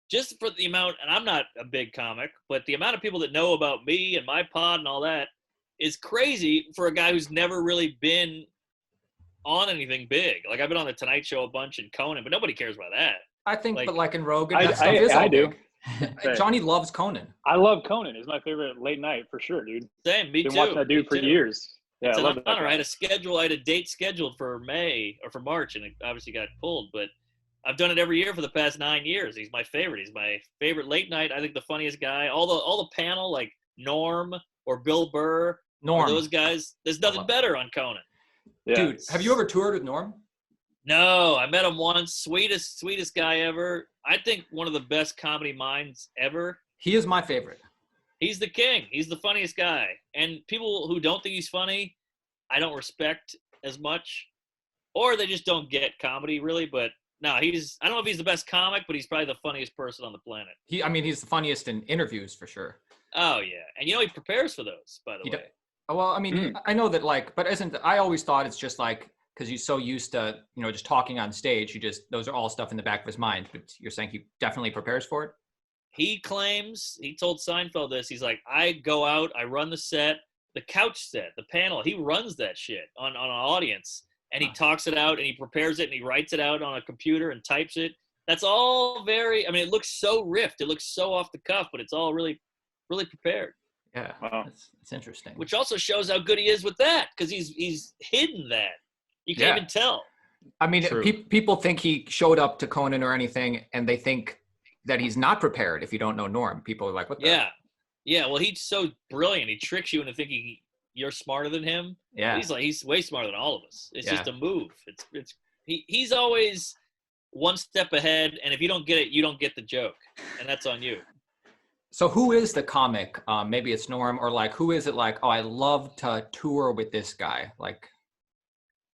just for the amount, and I'm not a big comic, but the amount of people that know about me and my pod and all that is crazy for a guy who's never really been on anything big. Like, I've been on the Tonight Show a bunch and Conan, but nobody cares about that. I think, Like, but like in Rogan, that stuff is all I do. big. Johnny loves Conan. I love Conan. He's my favorite late night for sure, dude. Same, me too. Been watching that dude for years. Yeah, It's I an love that honor. guy. I had a date scheduled for May or for March, and it obviously got pulled. But I've done it every year for the past 9 years. He's my favorite. He's my favorite late night. I think the funniest guy. All the panel, like Norm or Bill Burr, or those guys. There's nothing better on Conan. Yeah. Dude, have you ever toured with Norm? No, I met him once. Sweetest guy ever. I think one of the best comedy minds ever. He is my favorite. He's the king. He's the funniest guy. And people who don't think he's funny, I don't respect as much. Or they just don't get comedy, really. But no, I don't know if he's the best comic, but he's probably the funniest person on the planet. He's the funniest in interviews for sure. Oh, yeah. And he prepares for those, by the way. Well, I mean, I know that, like, but I always thought it's just like, because he's so used to, just talking on stage, those are all stuff in the back of his mind. But you're saying he definitely prepares for it? He claims, he told Seinfeld this, he's like, I go out, I run the set, the couch set, the panel, he runs that shit on an audience, and he talks it out, and he prepares it, and he writes it out on a computer and types it. That's all it looks so riffed, it looks so off the cuff, but it's all really, really prepared. Yeah, wow. It's interesting. Which also shows how good he is with that, because he's hidden that. You can't even tell. I mean, people think he showed up to Conan or anything, and they think that he's not prepared if you don't know Norm. People are like, what the? Yeah, well, he's so brilliant. He tricks you into thinking you're smarter than him. Yeah. He's way smarter than all of us. It's just a move. He's always one step ahead, and if you don't get it, you don't get the joke, and that's on you. So who is the comic? Maybe it's Norm, or like, who is it like, oh, I love to tour with this guy? Like,